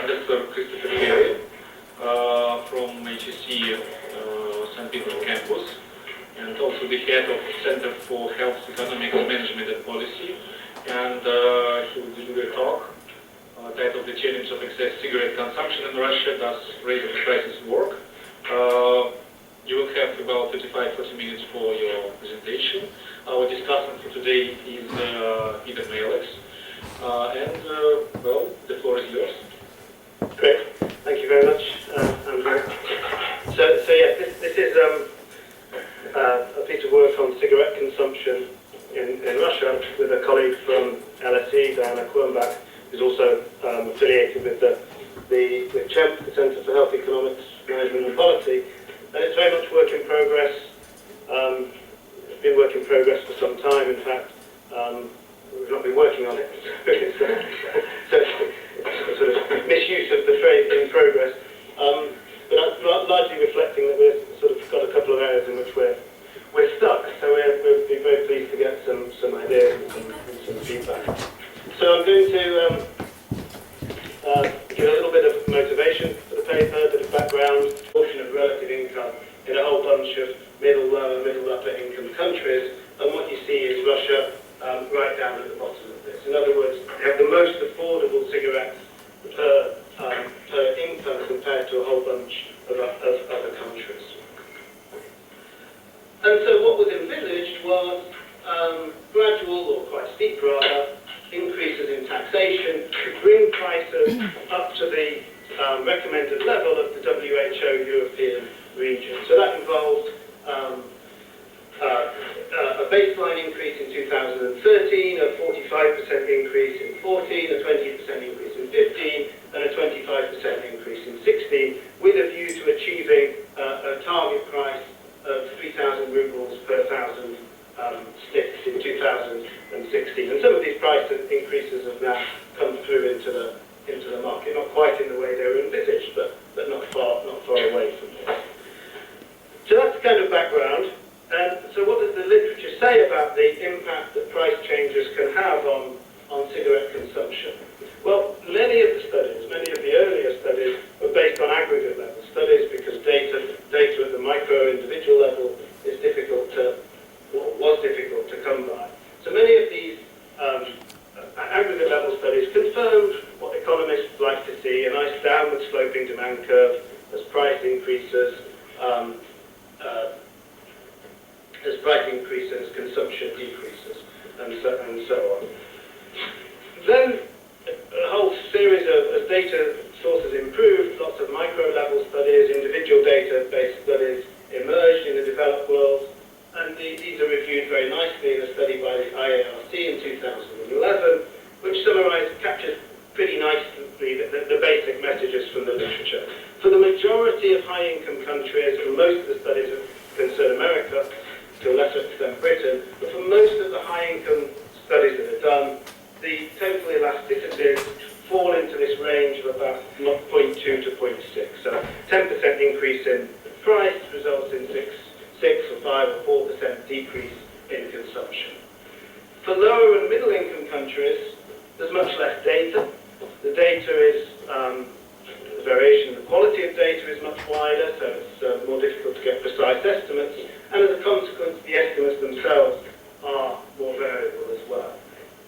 Professor Christopher Gerry from HSE St. Petersburg Campus, and also the head of Center for Health Economics Management and Policy. And he will deliver a talk titled "The Challenge of Excess Cigarette Consumption in Russia, Does Raising the Prices Work?" You will have about 35-40 minutes for your presentation. Our discussant for today is Ivan Alex. Well, the floor is yours. Great, thank you very much, Andrew. So yeah, this is a piece of work on cigarette consumption in Russia with a colleague from LSE, Diana Quirnbach, who's also affiliated with the CHEMP, the Center for Health Economics Management and Policy, and it's very much work in progress. It's been work in progress for some time. In fact, we've not been working on it, so it's a sort of misuse of the phrase "in progress," but largely reflecting that we've sort of got a couple of areas in which we're stuck. So we'll be very pleased to get some ideas and some feedback. So I'm going to give a little bit of motivation for the paper, a bit of background, portion of relative income in a whole bunch of middle, lower, middle, upper income countries, and what you see is Russia right down at the bottom of this. In other words, they have the most affordable cigarettes per income compared to a whole bunch of other countries. And so what was envisaged was gradual, or quite steep rather, increases in taxation to bring prices up to the recommended level of the WHO European region. So that involved a baseline increase in 2013, a 45% increase in 14, a 20% increase in 15, and a 25% increase in 16, with a view to achieving a target price of 3,000 rubles per thousand sticks in 2016. And some of these price increases have now come through into the market, not quite in the way they were envisaged, but not far away from this. So that's the kind of background. And so what does the literature say about the impact that price changes can have on cigarette consumption? Well, many of the earlier studies were based on aggregate level studies because data at the micro individual level was difficult to come by. So many of these aggregate level studies confirmed what economists like to see, a nice downward sloping demand curve as price increases, consumption decreases, and so on. Then a whole series of as data sources improved, lots of micro-level studies, individual data-based studies emerged in the developed world, and these are reviewed very nicely in a study by the IARC in 2011, which captures pretty nicely the basic messages from the literature. For the majority of high-income countries, and most of the studies concern America, to a lesser extent Britain, but for most of the high-income studies that are done, the total elasticities fall into this range of about 0.2 to 0.6. So 10% increase in price results in 6 or 5 or 4% decrease in consumption. For lower and middle income countries, there's much less data. The data is, the variation in the quality of data is much wider, so it's more difficult to get precise estimates, and as a consequence, the estimates themselves are more variable as well.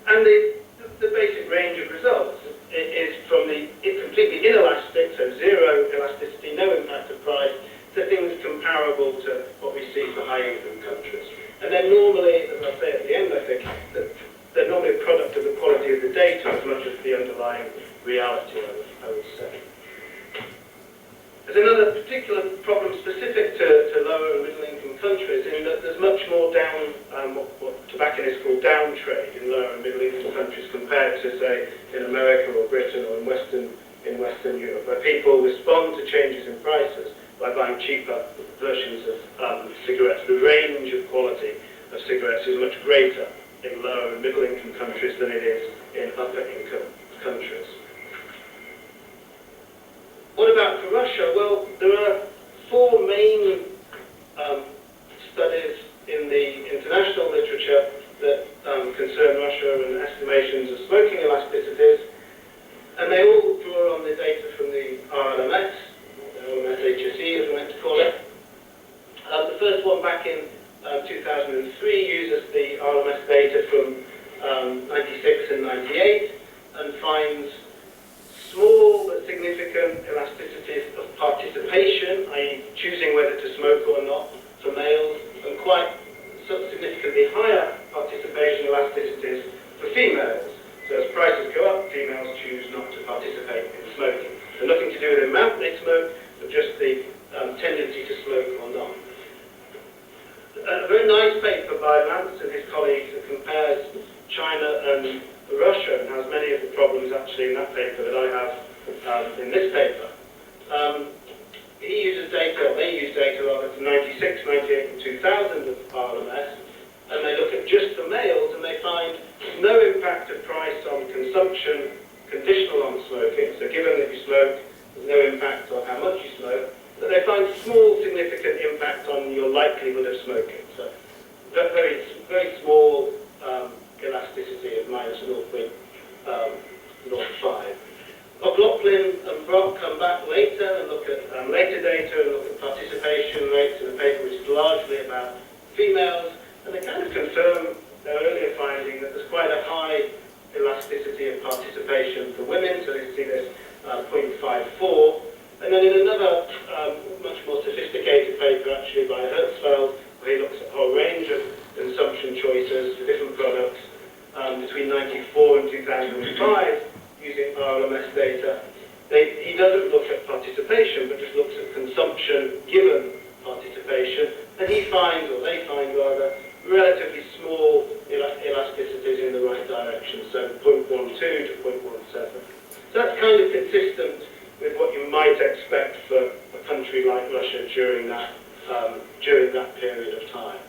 And the basic range of results is from the completely inelastic, so zero elasticity, no impact of price, to things comparable to what we see for high-income countries. And then normally, as I'll say at the end, I think, that they're normally a product of the quality of the data as much as the underlying reality, I would say. There's another particular problem specific to lower and middle-income countries in that there's much more what tobacconists call down trade in lower and middle-income countries compared to, say, in America or Britain or in Western Europe, where people respond to changes in prices by buying cheaper versions of cigarettes. The range of quality of cigarettes is much greater in lower and middle-income countries than it is in upper-income countries. What about for Russia? Well, there are 4 main studies in the international literature that concern Russia and estimations of smoking elasticities, and they all draw on the data elasticities of participation, i.e. choosing whether to smoke or not for males, and quite significantly higher participation elasticities for females. So as prices go up, females choose not to participate in smoking. So nothing to do with the amount they smoke, but just the tendency to smoke or not. A very nice paper by Lance and his colleagues that compares China and Russia and has many of the problems actually in that paper that I have in this paper. He uses data, or they use data rather, from 96, 98 and 2000 of RLMS, and they look at just the males and they find no impact of price on consumption conditional on smoking. So given that you smoke, there's no impact on how much you smoke, but they find small significant impact on your likelihood of smoking. So very, very small elasticity of minus 0.05. O'Loughlin and Brock come back later and look at later data and look at participation rates in a paper which is largely about females, and they kind of confirm their earlier finding that there's quite a high elasticity of participation for women, so they see this 0.54. And then in another much more sophisticated paper actually by Hertzfeld, where he looks at a whole range of consumption choices for different products between 94 and 2005 using RLMS data. He doesn't look at participation, but just looks at consumption given participation, and he finds, or they find rather, relatively small elasticities in the right direction, so 0.12 to 0.17. So that's kind of consistent with what you might expect for a country like Russia during that period of time.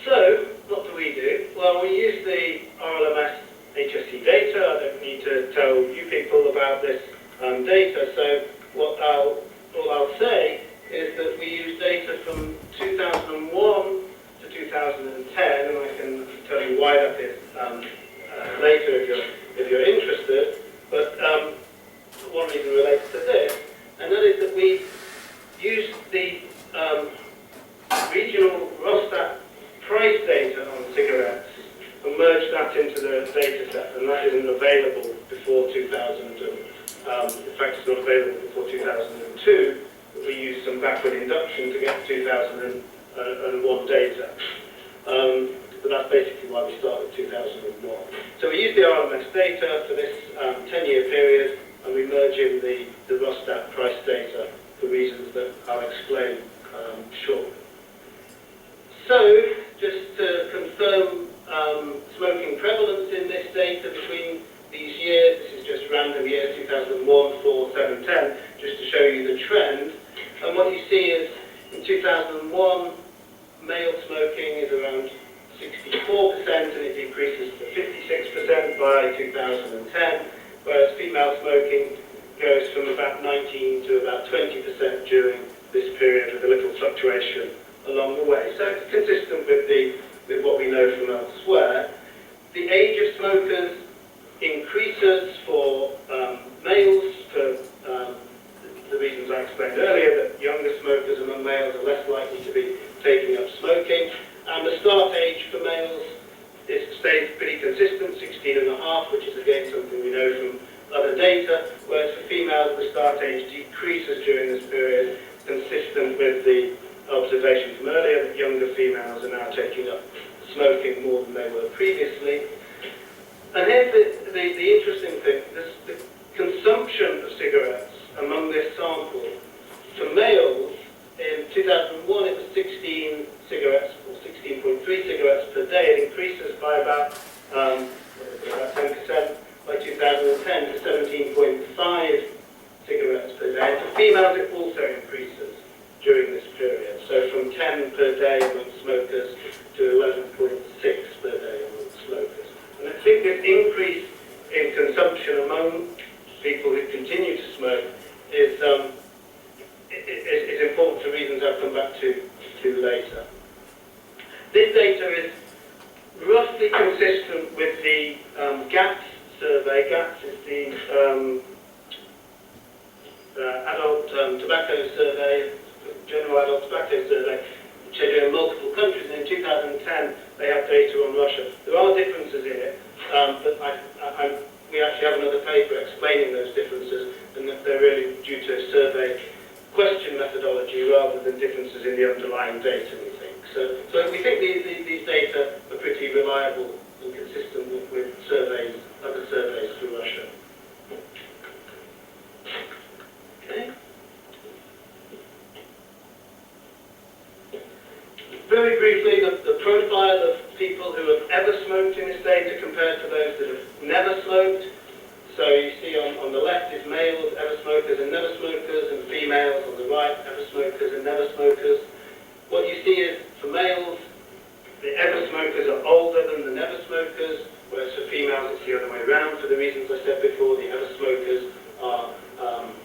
So, what do we do? Well, we use the RLMS HSE data. I don't need to tell you people about this data, so all I'll say is that we use data from 2001 to 2010, and I can tell you why that is later if you're interested. But one reason relates to this, and that is that we used the regional Rostat price data on cigarettes and merged that into the data set, and that isn't available before 2000. In fact, it's not available before 2002. But we used some backward induction to get 2001 data. But that's basically why we started 2001. So we use the RLMS data for this 10-year period, and we merge in the Rostat price data for reasons that I'll explain shortly. So, just to confirm smoking prevalence in this data between these years, this is just random years, 2001, 4, 7, 10, just to show you the trend. And what you see is, in 2001, male smoking is around 64%, and it decreases to 56% by 2010, whereas female smoking goes from about 19 to about 20% during this period, with a little fluctuation along the way. So it's consistent with what we know from elsewhere. The age of smokers increases for males for the reasons I explained earlier, that younger smokers among males are less likely to be taking up smoking. And the start age for males stays pretty consistent, 16.5, which is again something we know from other data, whereas for females the start age decreases during this period, consistent with the observation from earlier that younger females are now taking up smoking more than they were previously. And here's the interesting thing, the consumption of cigarettes among this sample. For males, in 2001 it was 16 cigarettes, or 16.3 cigarettes per day. It increases by about 10% by 2010 to 17.5 cigarettes per day. And for females it also increases during this period. So from 10 per day among smokers to 11.6 per day among smokers. And I think this increase in consumption among people who continue to smoke is important for reasons I'll come back to later. This data is roughly consistent with the GATS survey. GATS is the adult tobacco survey, general adult tobacco survey, which they do in multiple countries, and in 2010 they have data on Russia. There are differences here, but we actually have another paper explaining those differences, and they're really due to survey question methodology rather than differences in the underlying data, we think. So we think these data are pretty reliable and consistent with surveys, other surveys through Russia. Okay. Very briefly, the profile of people who have ever smoked in this data compared to those that have never smoked. So you see on the left is males, ever smokers and never smokers, and females on the right, ever smokers and never smokers. What you see is, for males, the ever smokers are older than the never smokers, whereas for females it's the other way around. For the reasons I said before, the ever smokers are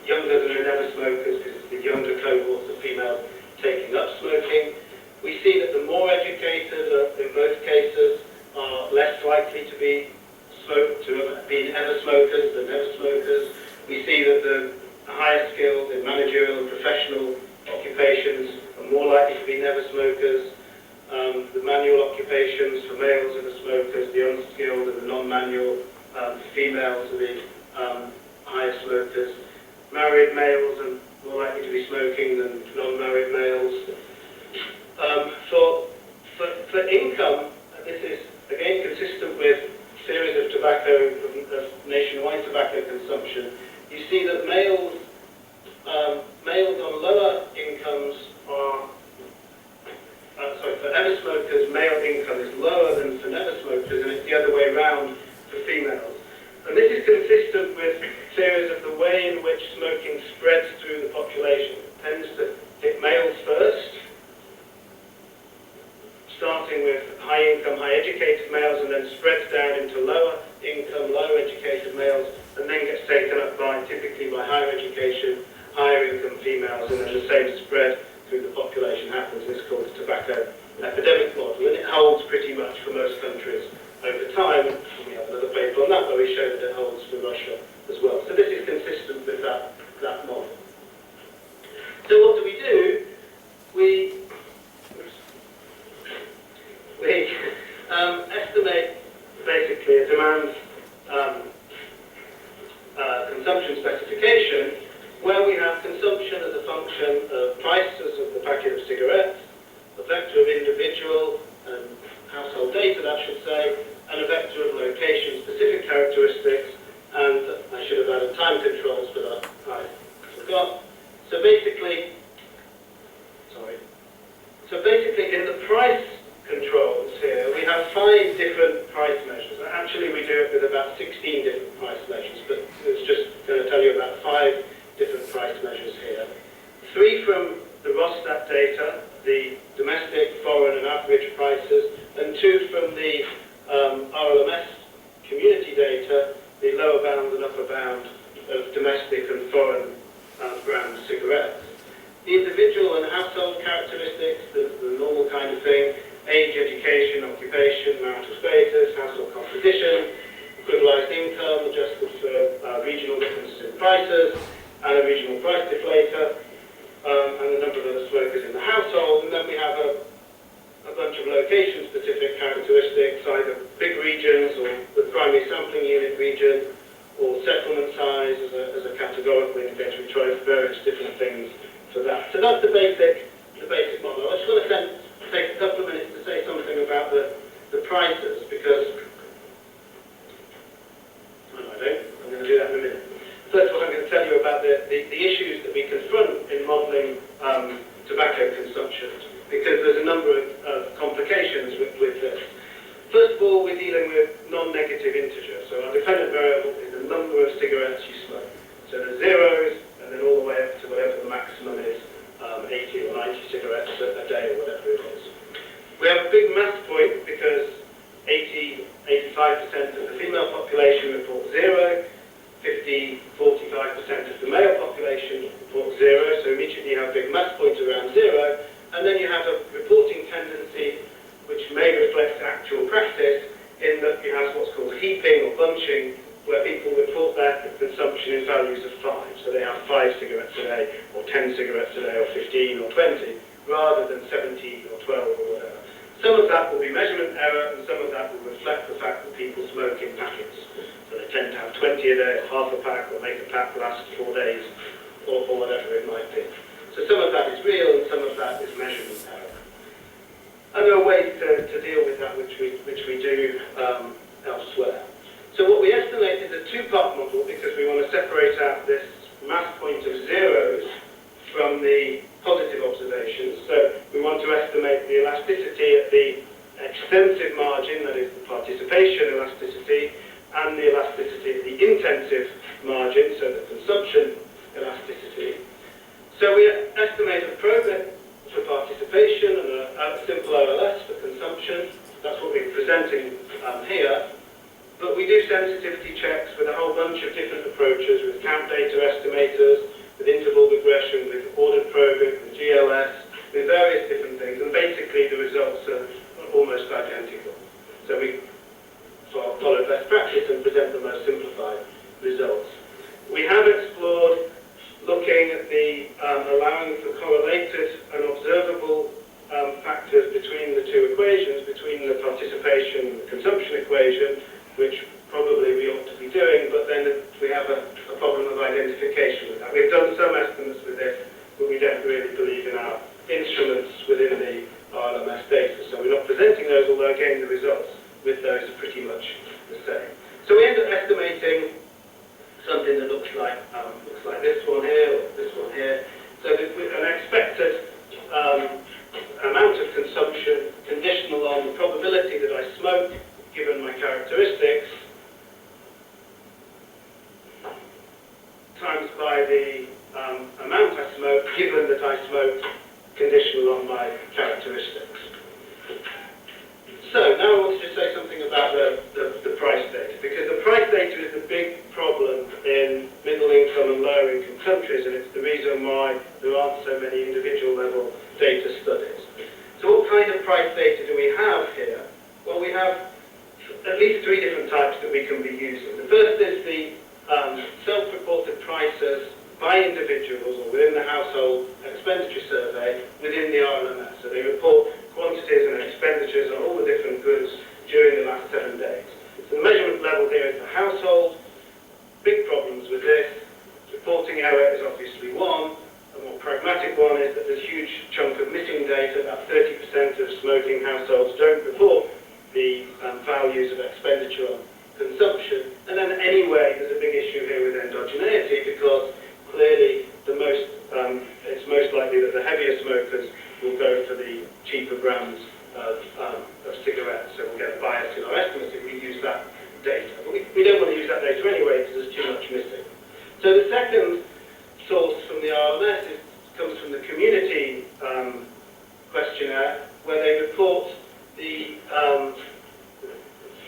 younger than the never smokers, because it's the younger cohorts of females taking up smoking. We see that the more educated, in both cases, are less likely to be to have been ever smokers than never smokers. We see that the higher skilled in managerial and professional occupations are more likely to be never smokers. The manual occupations for males are the smokers, the unskilled and the non-manual females are the higher smokers. Married males are more likely to be smoking than non-married males. For income, this is again consistent with a series of nationwide tobacco consumption. You see that males on lower incomes are, for ever smokers, male income is lower than for never smokers, and it's the other way around for females. And this is consistent with a series of the way in which smoking spreads through the population. It tends to hit males first, starting with high-income, high-educated males, and then spreads down into lower-income, lower-educated males, and then gets taken up typically by higher education, higher-income females, and then the same spread through the population happens. It's called the tobacco epidemic model, and it holds pretty much for most countries over time. And we have another paper on that where we show that it holds for Russia as well. So this is consistent with that model. So what do? We estimate basically a demand consumption specification where we have consumption as a function of prices of the packet of cigarettes, a vector of individual and household data, that should say, and a vector of location-specific characteristics, and I should have added time controls, but I forgot. So basically, in the price controls here, we have 5 different price measures. Actually, we do it with about 16 different price measures, but it's just going to tell you about 5 different price measures here. 3 from the Rostat data, the domestic, foreign and average prices, and 2 from the RLMS community data, the lower bound and upper bound of domestic and foreign brand cigarettes. The individual and household characteristics, the normal kind of thing, age, education, occupation, marital status, household composition, equivalized income, adjusted for regional differences in prices, and a regional price deflator, and the number of other smokers in the household. And then we have a bunch of location-specific characteristics, either big regions or the primary sampling unit region, or settlement size as a categorical indicator. We try various different things for that. So that's the basic model. I just want to take a couple of minutes to say something about the prices, because I'm going to do that in a minute. First of all, I'm going to tell you about the issues that we confront in modelling tobacco consumption, because there's a number of complications with this. First of all, we're dealing with non-negative integers. So our dependent variable is the number of cigarettes you smoke. So the zeros, and then all the way up to whatever the maximum is, 80 or 90 cigarettes a day or whatever it is. We have a big mass point because 85% of the female population report 0, 45% of the male population report 0, so immediately you have a big mass point around 0, and then you have a reporting tendency which may reflect actual practice in that you have what's called heaping or bunching, where people report their consumption in values of 5. So they have 5 cigarettes a day, or 10 cigarettes a day, or 15 or 20, rather than 17 or 12 or whatever. Some of that will be measurement error, and some of that will reflect the fact that people smoke in packets. So they tend to have 20 a day, or half a pack, or make a pack last 4 days, or whatever it might be. So some of that is real, and some of that is measurement error. And there are ways to deal with that, which we do elsewhere. So what we estimate is a two-part model, because we want to separate out this mass point of zeros from the positive observations. So we want to estimate the elasticity at the extensive margin, that is the participation elasticity, and the elasticity at the intensive margin, so the consumption elasticity. So we estimate a progress for participation and a simple OLS for consumption. That's what we're presenting here. But we do sensitivity checks with a whole bunch of different approaches, with count data estimators, with interval regression, with ordered probing, with GLS, with various different things, and basically the results are almost identical. So we follow best practice and present the most simplified results. We have explored looking at the allowing for correlated and observable factors between the two equations, between the participation and the consumption equation, which probably we ought to be doing, but then we have a problem of identification with that. We've done some estimates with this, but we don't really believe in our instruments within the RLMS data. So we're not presenting those, although again the results with those are pretty much the same. So we end up estimating something that looks like this one here, or this one here. So an expected amount of consumption conditional on the probability that I smoke, given my characteristics, times by the amount I smoke, given that I smoke, conditional on my characteristics. So now I want to just say something about the price data, because the price data is the big problem in middle income and lower income countries, and it's the reason why there aren't so many individual level data studies. So what kind of price data do we have here? Well, we have at least 3 different types that we can be using. The first is the self-reported prices by individuals or within the household expenditure survey within the RLMS. So they report quantities and expenditures on all the different goods during the last 7 days. So the measurement level here is the household. Big problems with this. Reporting error is obviously one. A more pragmatic one is that there's a huge chunk of missing data. About 30% of smoking households don't report the values of expenditure on consumption. And then anyway, there's a big issue here with endogeneity, because clearly it's most likely that the heavier smokers will go for the cheaper brands of cigarettes. So we'll get a bias in our estimates if we use that data. But we don't want to use that data anyway, because there's too much missing. So the second source from the RLMS comes from the community questionnaire, where they report the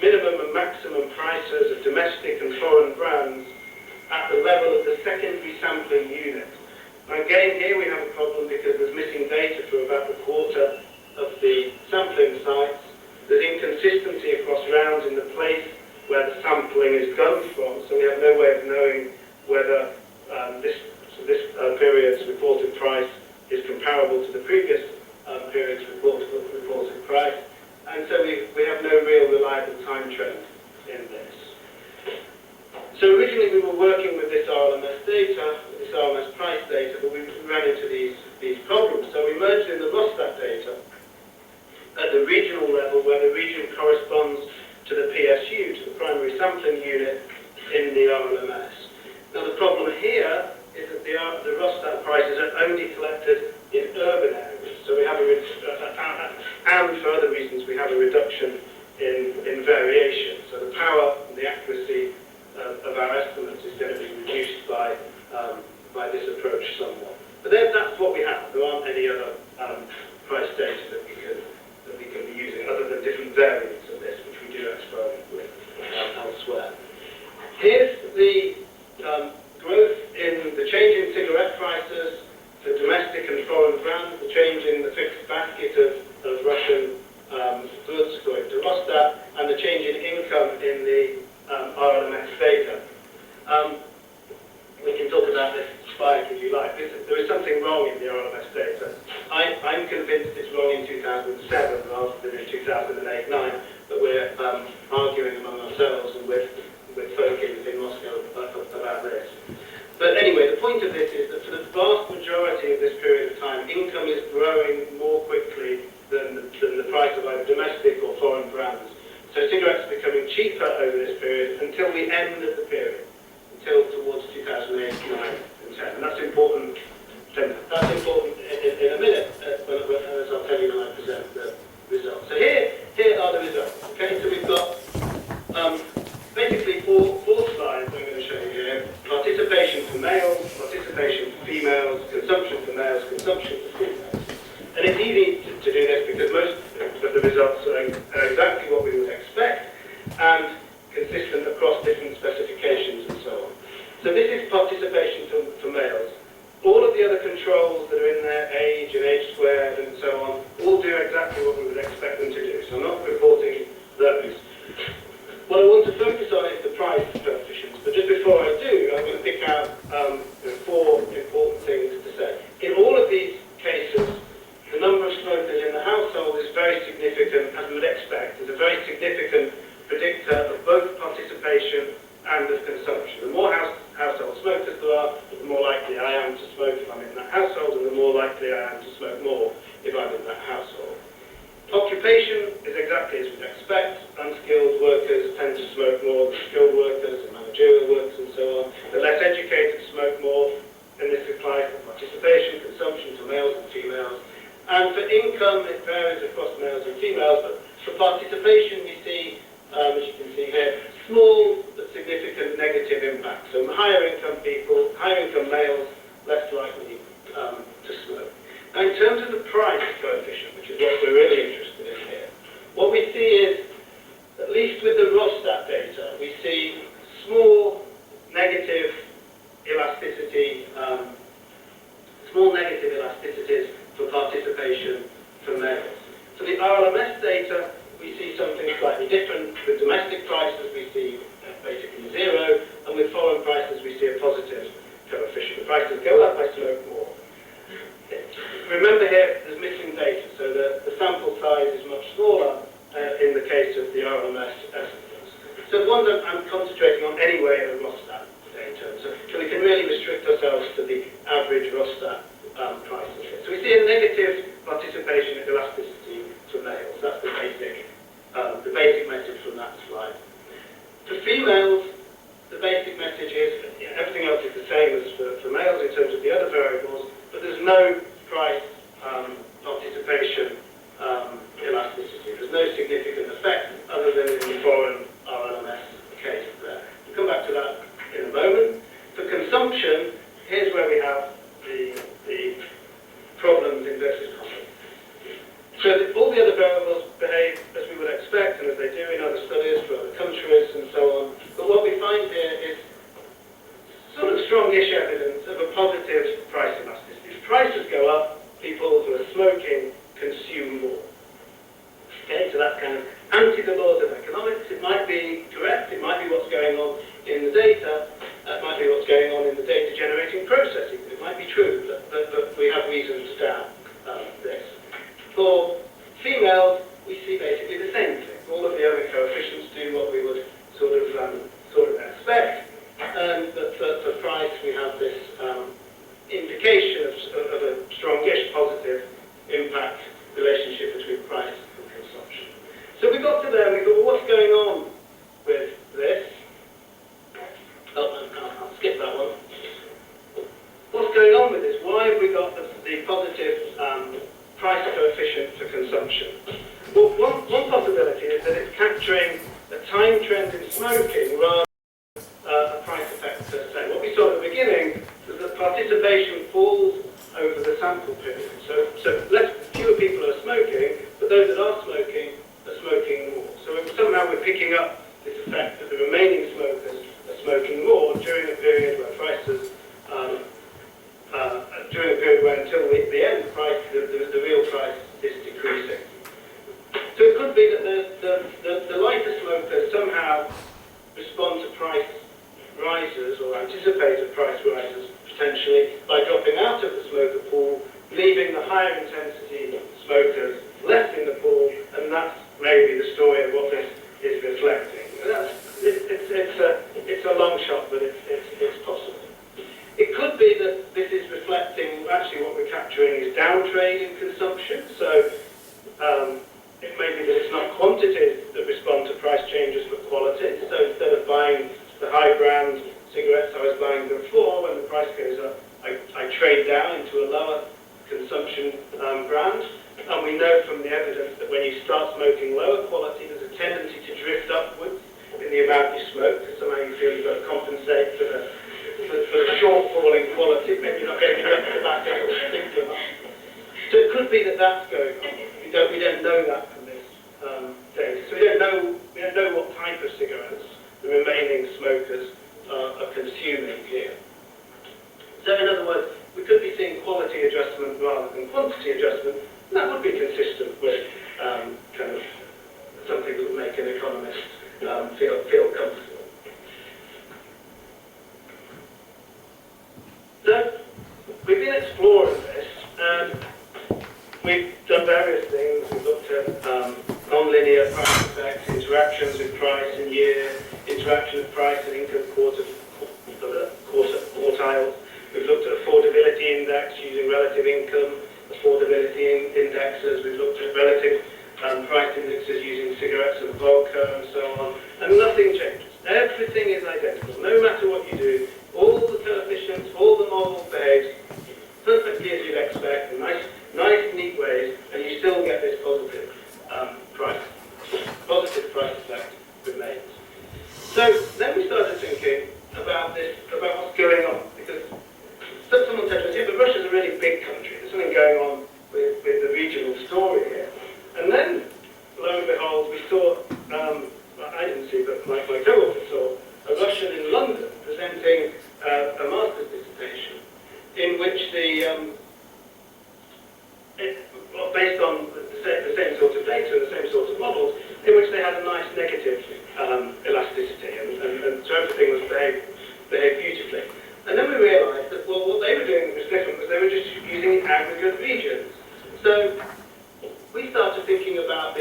minimum and maximum prices of domestic and foreign brands at the level of the secondary sampling unit. Now again, here we have a problem because there's missing data for about a quarter of the sampling sites. There's inconsistency across rounds in the place where the sampling is done from, so we have no way of knowing whether this period's reported price is comparable to the previous period's reported price. And so we have no real reliable time trend in this. So originally we were working with this RLMS data, this RLMS price data, but we ran into these problems. So we merged in the Rostat data at the regional level, where the region corresponds to the PSU, to the primary sampling unit in the RLMS. Now the problem here is that the Rostat prices are only collected in urban areas. So we have and for other reasons, we have a reduction in variation. So the power and the accuracy of our estimates is going to be reduced by this approach somewhat. But then that's what we have. There aren't any other price data that we can be using other than different variants of this, which we do experiment with elsewhere. Here's the growth in the change in cigarette prices for domestic and foreign brands, the change in the fixed basket of Russian goods according to Rostat, and the change in income in the RLMS data. We can talk about this spike if you like. There is something wrong in the RLMS data. I'm convinced it's wrong in 2007 rather than in 2008-9, but we're arguing among ourselves and with folk in Moscow about this. But anyway, the point of this is that for the vast majority of this period of time, income is growing more quickly than the price of either domestic or foreign brands. So cigarettes are becoming cheaper over this period until the end of the period, until towards 2008, 9, and 10. And that's important. That's important in a minute, as I'll tell you when I present the results. So here are the results. Okay, so we've got basically four slides I'm going to show you here. Participation for males, participation for females, consumption for males, consumption for females. And it's easy to do this because most of the results are exactly what we would expect and consistent across different specifications and so on. So this is participation for males. All of the other controls that are in there, age and age squared and so on, all do exactly what we would expect them to do. So I'm not reporting those. What I want to focus on is the price coefficients. But just before I do, I'm going to pick out four important things to say. In all of these cases, the number of smokers in the household is very significant, as we would expect. It's a very significant predictor of both participation and of consumption. The more household smokers there are, the more likely I am to smoke if I'm in that household, and the more likely I am to smoke more if I'm in that household. Occupation is exactly as we'd expect. Unskilled workers tend to smoke more than skilled workers and managerial workers and so on. The less educated smoke more, and this applies to participation, consumption for males and females. And for income, it varies across males and females, but for participation we see, as you can see here, small but significant negative impact. So higher income people, higher income males, less likely to smoke. Now in terms of the price coefficient, which is what we're really interested in here, what we see is, at least with the Rostat data, we see small negative elasticity, elasticities for participation for males. For the RLMS data, we see something slightly different. With domestic prices, we see basically zero, and with foreign prices, we see a positive coefficient. The prices go up, I smoke more. Remember here, there's missing data, so the sample size is much smaller in the case of the RLMS estimates. So the ones I'm concentrating on anyway are the Rostat data, so we can really restrict ourselves to the average Rostat prices here. So we see a negative participation elasticity for males. That's the basic message from that slide. For females, the basic message is everything else is the same as for males in terms of the other variables, but there's no price participation elasticity. There's no significant effect other than in the foreign RLMS case there. We'll come back to that in a moment. For consumption, here's where we have the problems in versus common. So all the other variables behave as we would expect and as they do in other studies for other countries and so on. But what we find here is sort of strongish evidence of a positive price elasticity. If prices go up, people who are smoking consume more. Okay, so that's kind of anti the laws of economics. It might be correct, it might be what's going on in the data, it might be what's going on in the data generating processing. It might be true, but we have reason to doubt this. For females, we see basically the same thing. All of the other coefficients do what we would sort of expect. But for price, we have this indication of a strongish positive impact relationship between price and consumption. So we got to there and we thought, well, what's going on with this? Oh, I'll skip that one. What's going on with this? Why have we got the positive price coefficient for consumption? Well, one possibility is that it's capturing a time trend in smoking rather than a price effect per se. What we saw at the beginning was that participation falls over the sample period. So fewer people are smoking, but those that are smoking more. So somehow we're picking up this effect that the remaining smokers are smoking more during a period where prices, during a period where until the end price, the real price is decreasing. So it could be that the lighter smokers somehow respond to price rises or anticipate price rises potentially by dropping out of the smoker pool, leaving the higher intensity smokers left in the pool, and that's maybe the story of what this is reflecting. It's this is reflecting, actually what we're capturing is downtrade in consumption. So it may be that it's not quantities that respond to price changes, but quality. So instead of buying the high brand cigarettes I was buying before, when the price goes up, I trade down into a lower consumption brand. And we know from the evidence that when you start smoking lower quality, there's a tendency to drift upwards in the amount you smoke, because somehow you feel you've got to compensate for the shortfall in quality. Maybe you're not getting enough tobacco or thinking about. So it could be that that's going on. We don't know that from this data. So we don't know what type of cigarettes the remaining smokers are consuming here. So in other words, we could be seeing quality adjustment rather than quantity adjustment. And that would be consistent with kind of something that would make an economist feel comfortable. So we've been exploring this, and we've done various things. We've looked at non-linear price effects, interactions with price and year, interaction of price and income quartiles. We've looked at affordability index using relative income, affordability indexes. We've looked at relative price indexes using cigarettes and vodka and so on. And nothing changes. Everything is identical. No matter what you do, all the coefficients, all the models behave perfectly as you'd expect, in nice, neat ways, and you still get this positive price effect remains. So then we started thinking about what's going on, because someone said to us, yeah, but Russia's a really big country. There's something going on with the regional story here. And then, lo and behold, we saw, I didn't see, but my co-author saw, a Russian in London presenting a master's dissertation in which based on the same sort of data, the same sort of models, in which they had a nice negative elasticity, and so everything was behaved beautifully. And then we realised that, well, what they were doing was different, because they were just using aggregate regions. So we started thinking about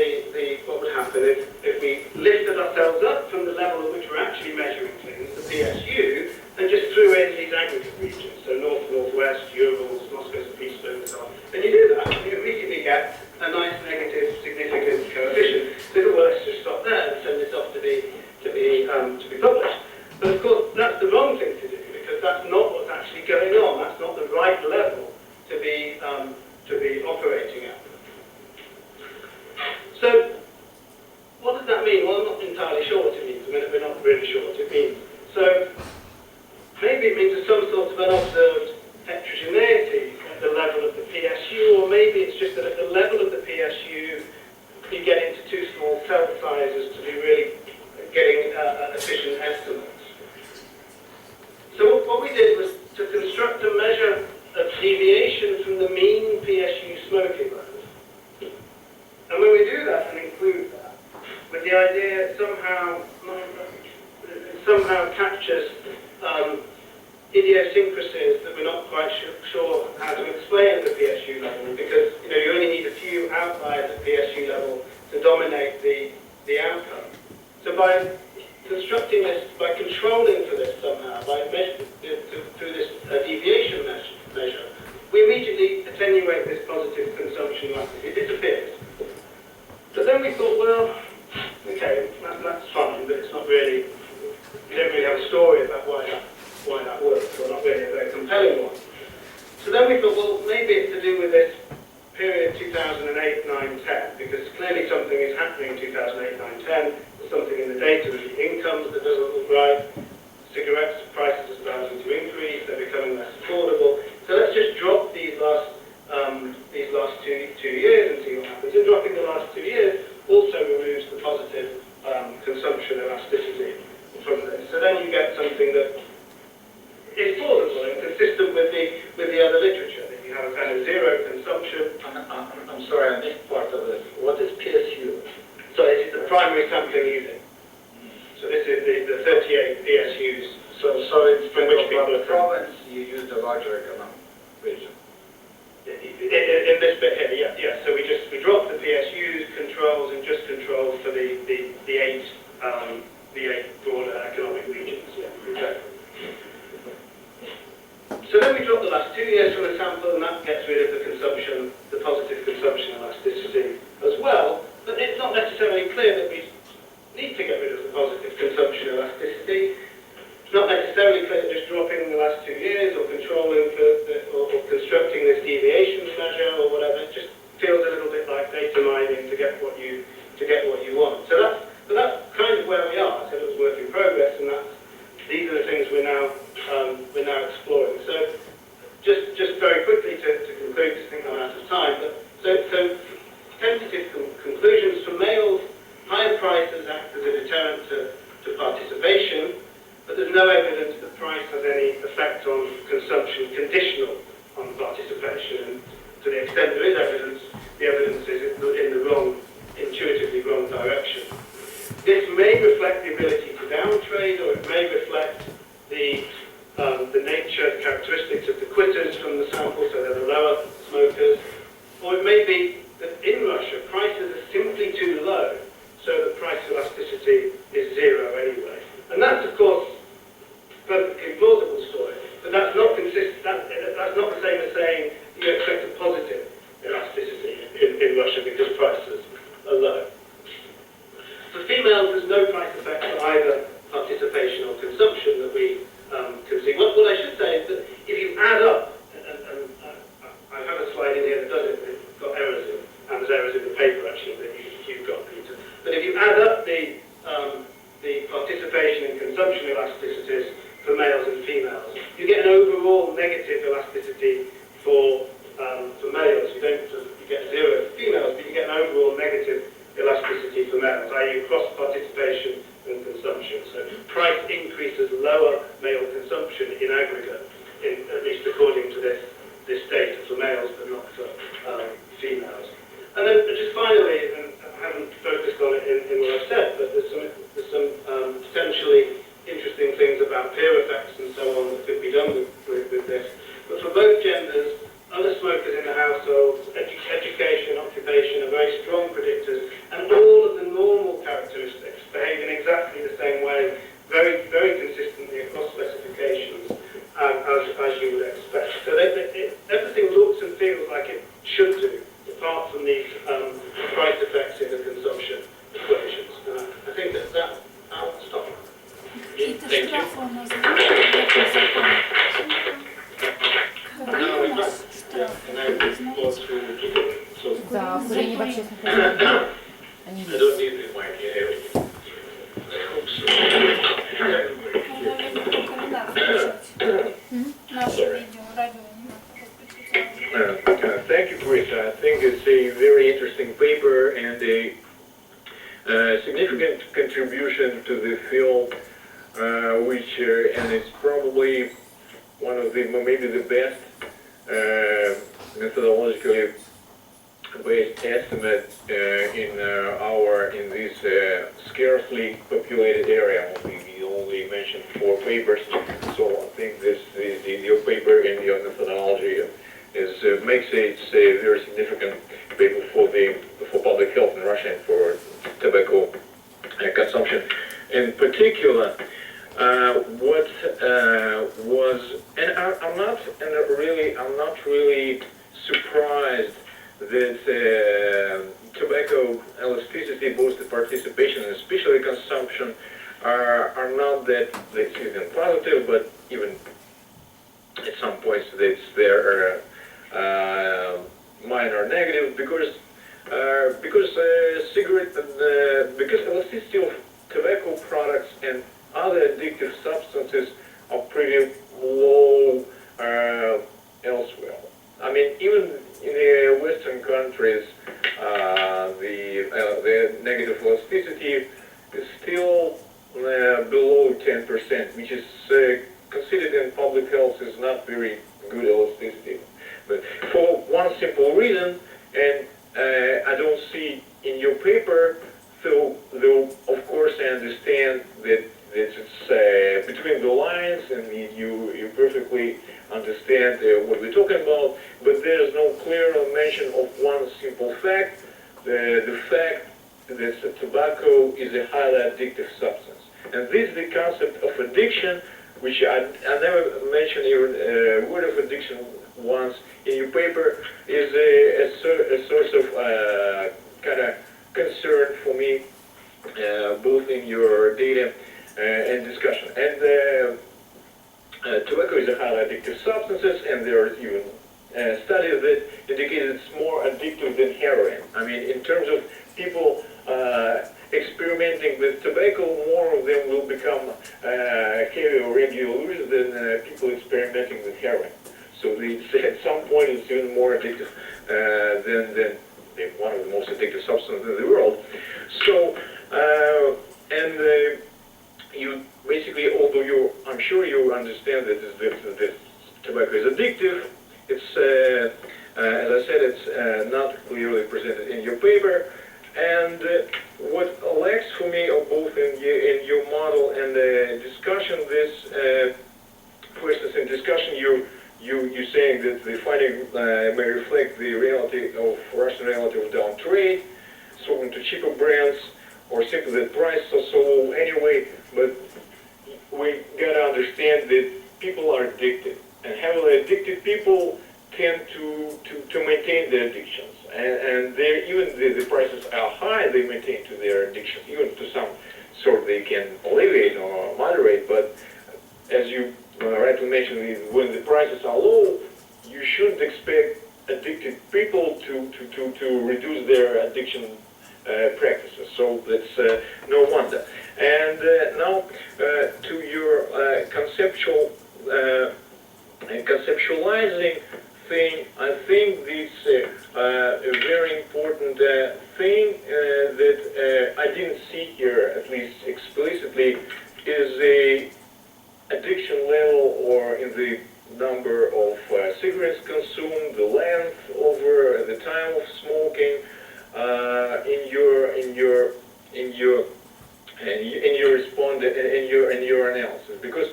what would happen if we lifted ourselves up from the level at which we're actually measuring things, the PSU, and just threw in these aggregate regions, so north, northwest, Urals, Moscow, St. Petersburg, and so on. And you do that, and you immediately get a nice negative significant coefficient. So well, let's just stop there and send this off to be published. But of course, that's the wrong thing to do, because that's not what's actually going on. That's not the right level to be operating at. So, what does that mean? Well, I'm not entirely sure what it means. I mean, we're not really sure what it means. So, maybe it means there's some sort of unobserved heterogeneity at the level of the PSU, or maybe it's just that at the level of the PSU, you get into too small cell sizes to be really getting efficient estimates. So what we did was to construct a measure of deviation from the mean PSU smoking load. And when we do that and include that, with the idea it somehow captures idiosyncrasies that we're not quite sure how to explain at the PSU level, because you only need a few outliers at PSU level to dominate the outcome. So by constructing this, by controlling for this somehow, through this deviation measure, we immediately attenuate this positive consumption elasticity. It disappears. But then we thought, well, okay, that's fine, but it's not really, we don't really have a story about why that works, or not really a very compelling one. So then we thought, well, maybe it's to do with this period 2008, 9, 10, because clearly something is happening in 2008, 9, 10. There's something in the data with the incomes that doesn't look right. Cigarettes prices are starting to increase, they're becoming less affordable. So let's just drop these last two years and see what happens. And dropping the last 2 years also removes the positive consumption elasticity from this. So then you get something that is plausible and consistent with the other literature, that you have a kind of zero consumption. I'm sorry, I missed part of this. What is PSU? So this is the primary sampling unit. So this is the 38 PSUs. So instead of the province, you use the larger economic region. In this bit here, yeah. So we drop the PSUs, controls, and just controls for the eight broader economic regions. Yeah, exactly. So then then we drop the last 2 years from the sample, and that gets rid of the consumption, the positive consumption elasticity as well. But it's not necessarily clear that we need to get rid of the positive consumption elasticity. It's not necessarily clear that just dropping the last 2 years or controlling or constructing this deviation measure or whatever, it just feels a little bit like data mining to get what you want. So that's kind of where we are. I said it was work in progress, and these are the things we're now exploring. So just very quickly to conclude, because I think I'm out of time. But so tentative conclusions for males: higher prices act as a deterrent to participation, but there's no evidence that price has any effect on consumption conditional on participation. And to the extent there is evidence, the evidence is in the wrong, intuitively wrong direction. This may reflect the ability to downtrade, or it may reflect the nature, the characteristics of the quitters from the sample, so they're the lower smokers, or it may be that in Russia prices are simply too low, so the price elasticity is zero anyway. And that's, of course, a perfectly plausible story, but that's not that's not the same as saying you expect a positive elasticity in Russia because prices are low. For females, there's no price effect for either participation or consumption that we can see. What I should say is that if you add up, and I have a slide in here that does it, but it's got errors in, and there's errors in the paper actually that you've got, Peter. But if you add up the participation and consumption elasticities for males and females, you get an overall negative elasticity for males. You get zero for females, but you get an overall negative elasticity for males, i.e. cross participation and consumption. So price increases lower male consumption in aggregate, at least according to this data for males, but not for females. And then just finally, and I haven't focused on it in what I've said, but there's some potentially interesting things about peer effects and so on that could be done with this. But for both genders, other smokers in the household, education, occupation are very strong predictors, and all of the normal characteristics behave in exactly the same way, very, very consistently across specifications, as you would expect. So everything looks and feels like it should do, apart from these price effects in the consumption equations. I think that I'll stop. Thank you. And I will go through Peter. So Да, зрение вообще смотрели. Они I don't need the mic here. I hope so. Thank you, Chris. I think it's a very interesting paper and a significant contribution to the field, and it's probably one of the, maybe the best methodologically based estimate in this scarcely populated area. We only mentioned 4 papers, so I think your paper and your methodology makes it a very significant paper for public health in Russia and for tobacco consumption. In particular, what was, and I'm not really surprised that tobacco elasticity, both the participation and especially consumption, are not that even positive, but even at some points they're minor negative because elasticity of tobacco products and other addictive substances are pretty low elsewhere. I mean, even in the Western countries, the negative elasticity is still below 10%, which is considered in public health is not very good elasticity. But for one simple reason, and I don't see in your paper, though of course I understand that it's between the lines and you perfectly understand what we're talking about, but there's no clear mention of one simple fact, the fact that tobacco is a highly addictive substance. And this is the concept of addiction, which I never mentioned even a word of addiction once in your paper, is a source of kind of concern for me, both in your data and discussion. And tobacco is a highly addictive substance, and there are even studies that indicate it's more addictive than heroin. I mean, in terms of people experimenting with tobacco, more of them will become heavy or regular users than people experimenting with heroin. So at some point it's even more addictive than one of the most addictive substances in the world. So, you basically, although I'm sure you understand that this tobacco is addictive, it's, as I said, it's not clearly presented in your paper. And what lacks for me, both in your model and the discussion, for instance, in discussion, you're saying that the finding may reflect the Russian reality of down trade, switching to cheaper brands, or simply that prices are so low anyway. But we gotta understand that people are addicted, and heavily addicted people tend to maintain their addictions, and even the prices are high, they maintain to their addictions, even to some sort they can alleviate or moderate. But as you rightly mentioned, when the prices are low, you shouldn't expect addicted people to reduce their addiction practices. So that's no wonder. And now to your conceptualizing thing, I think this a very important thing that I didn't see here, at least explicitly, is a addiction level, or in the number of cigarettes consumed, the length over the time of smoking, in your analysis, because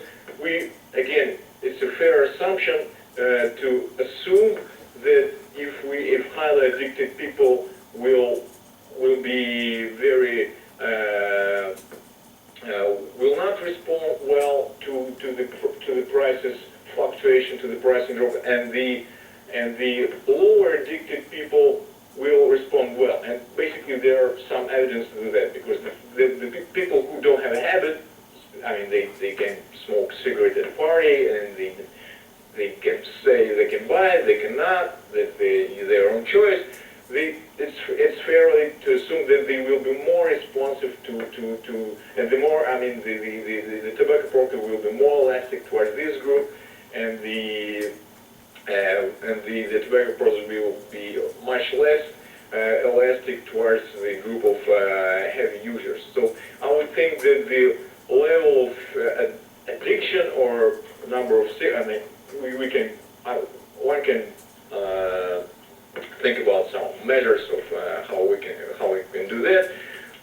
again, it's a fair assumption to assume that if highly addicted people will be very will not respond well to the prices fluctuation, to the pricing drop, and the lower addicted people will respond well. And basically there are some evidence to do that, because the people who don't have a habit, I mean, they can smoke cigarette at a party, and they can say they can buy it, they cannot, that their own choice. It's fairly to assume that they will be more responsive to and the more, I mean, the tobacco product will be more elastic towards this group, and the tobacco product will be much less elastic towards the group of heavy users. So I would think that the level of addiction or number of, I mean, one can think about some measures of how we can do that.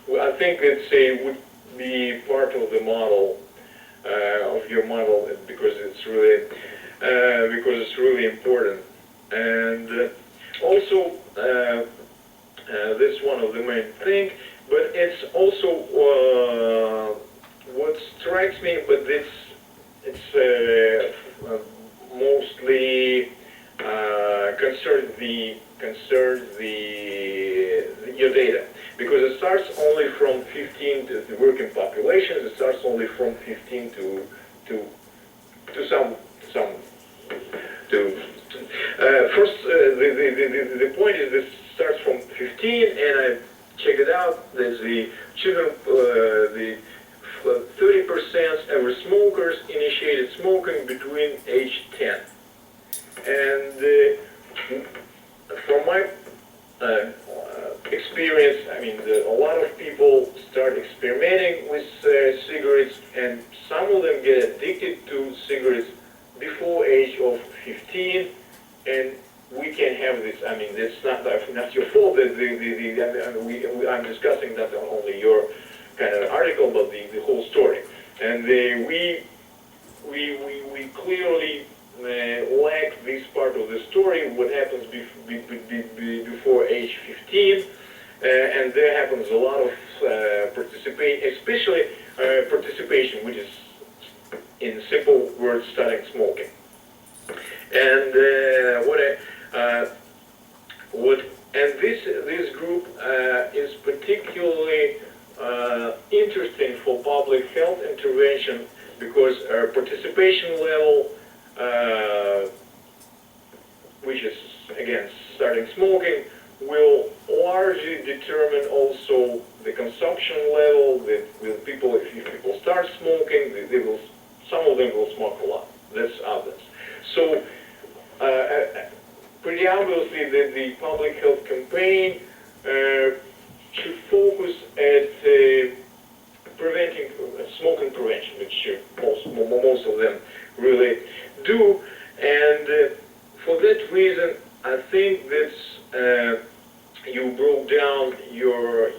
I think it would be part of the model of your model, because it's really important. And also that's one of the main things, but it's also what strikes me, but it's mostly concerns your data, because it starts only from 15 to the working populations. It starts only from 15 to first. The point is this starts from 15, and I checked it out. There's the children, the 30% ever smokers initiated smoking between age 10. And from my experience, I mean, a lot of people start experimenting with cigarettes, and some of them get addicted to cigarettes before age of 15, and we can have this. I mean, that's not your fault. I'm discussing not only your kind of article, but the whole story. And we clearly lack this part of the story, what happens before age 15, and there happens a lot of participation, especially participation, which is in simple words, starting smoking. And this group is particularly interesting for public health intervention because our participation level, which is again starting smoking, will largely determine also the consumption level. That with people, if people start smoking, some of them will smoke a lot. That's obvious. So, pretty obviously, the public health campaign should focus at preventing smoking prevention, which most of them really do. And for that reason, I think that you broke down your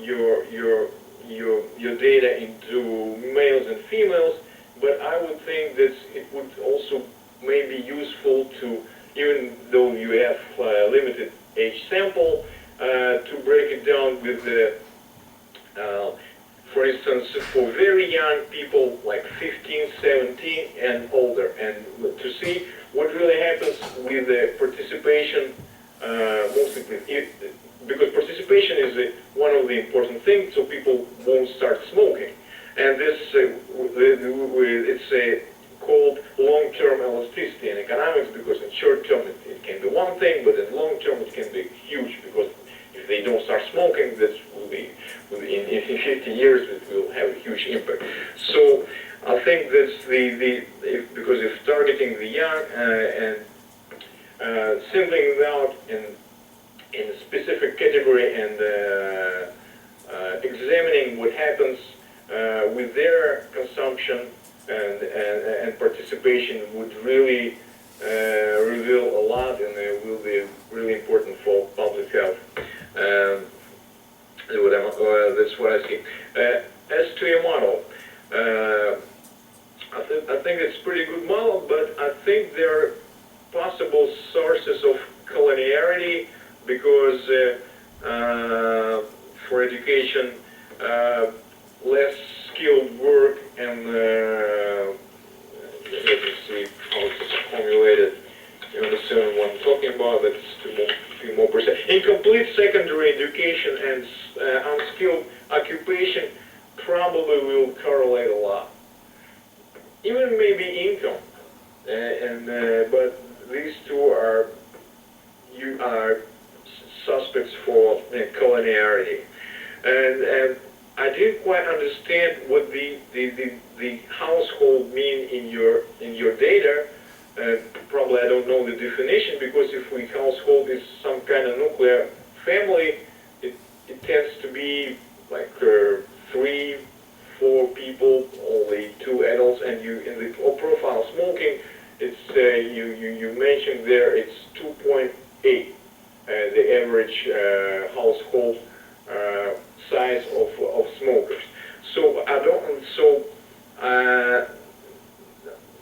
data into males and females. But I would think that it would also may be useful to, even though you have limited age sample, to break it down with the, for instance, for very young people like 15, 17 and older, and to see what really happens with the participation, mostly because participation is one of the important things, so people won't start smoking. And this, it's called long-term elasticity in economics, because in short term it can be one thing, but in long term it can be huge, because if they don't start smoking, that will be, in 50 years it will have a huge impact. So I think that's because if targeting the young and singling them out in a specific category and examining what happens with their consumption and participation would really reveal a lot, and it will be really important for public health. That's what I see. As to your model, I think it's a pretty good model, but I think there are possible sources of collinearity because for education, less skilled work and let me see how it's formulated. You understand what I'm talking about? That's to be more precise. Incomplete secondary education and unskilled occupation probably will correlate a lot. Even maybe income, but these two are suspects for collinearity, and I didn't quite understand what the household mean in your data. Probably I don't know the definition, because if we household is some kind of nuclear family, it tends to be like 3, 4 people, only 2 adults, and you in the profile smoking, it's you mentioned there it's 2.8, the average household size of smokers. So I don't. So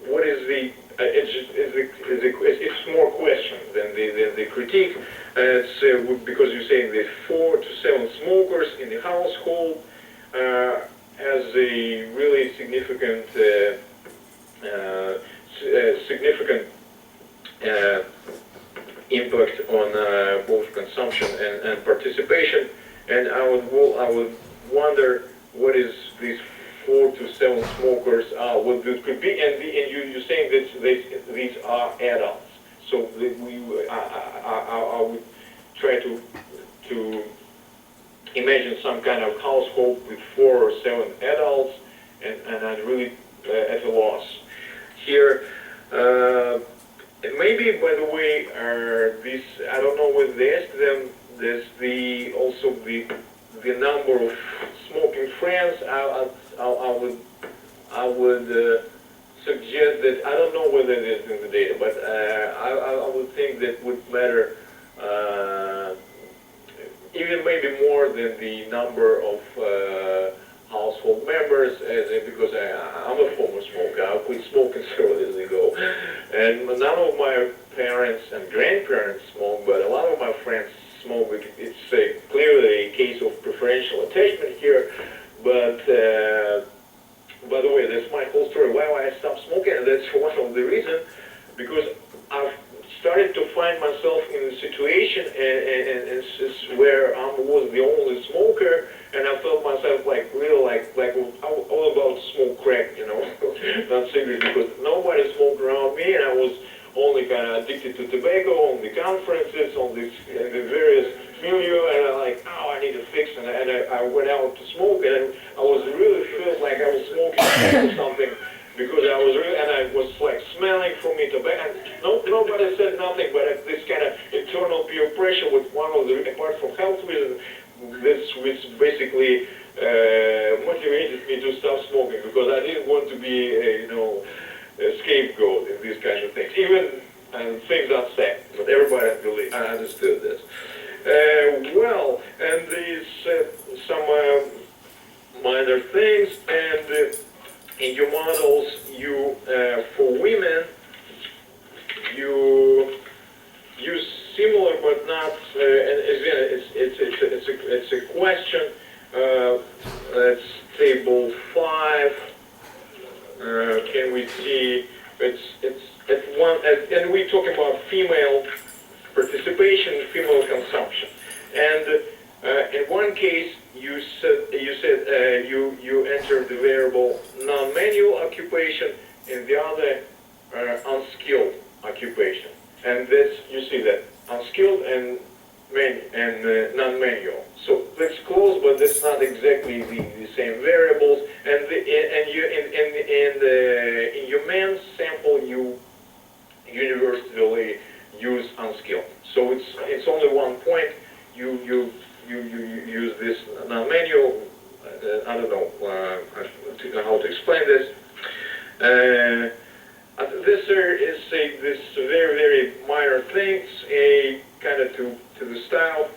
what is the? It's more question than the critique. It's because you're saying that 4 to 7 smokers in the household has a really significant impact on both consumption and participation. And I would wonder what is these 4 to 7 smokers what this could be, and you're saying that these are adults. So I would try to imagine some kind of household with 4 or 7 adults, and I'm really at a loss here. Maybe, by the way, this, I don't know whether they asked them, there's also the number of smoking friends. I would suggest that, I don't know whether it is in the data, but I would think that would matter even maybe more than the number of household members, because I'm a former smoker. I quit smoking several years ago, and none of my parents and grandparents smoke, but a lot of my friends smoke. It's clearly a case of preferential attachment here, but by the way, that's my whole story. Why I stopped smoking? to find myself in a situation where I was the only smoker, and I felt myself like really like all about smoke crack, you know, not cigarettes, because nobody smoked around me, and I was only kind of addicted to tobacco on the conferences, on the various milieu, and I like, oh, I need a fix, and I went out to smoke, and I was really felt like I was smoking or something, because I was really, and I was like smelling from me tobacco, and nobody said nothing, but this kind of internal peer pressure was one of the, apart from health reasons, this which basically motivated me to stop smoking, because I didn't want to be, a scapegoat in these kinds of things. Even things are said, but everybody believed, I understood this. Well, and these some minor things, and in your models, you for women, you use similar but not. And again, it's a question. That's table 5. Can we see? It's at one, and we talk about female participation, female consumption, and in one case you said you entered the variable non-manual occupation, in the other unskilled occupation, and that's, you see that unskilled and non-manual. So that's close, but that's not exactly the same variables. And in your men's sample, you universally use unskilled. So it's only 1 point. You use this non-manual. I don't know how to explain this. This is this very minor things. A kind of to the style.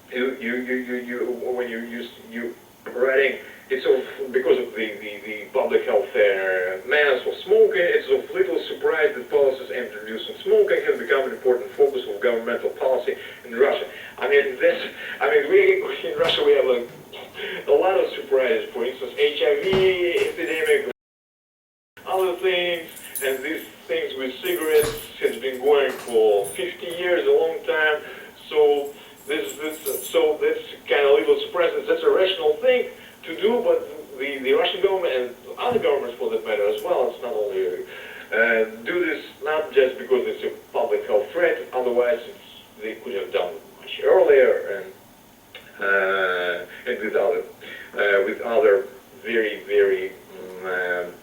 When you writing, it's because of the public health menace of smoking, it's of little surprise that policies introducing smoking has become an important focus of governmental policy in Russia. We in Russia we have a lot of surprises. For instance, HIV epidemic, other things, and these things with cigarettes has been going for 50 years, a long time. So that's kind of a little surprising. That's a rational thing to do, but the Russian government and other governments, for that matter, as well, it's not only do this not just because it's a public health threat. Otherwise, they could have done it much earlier, and with other very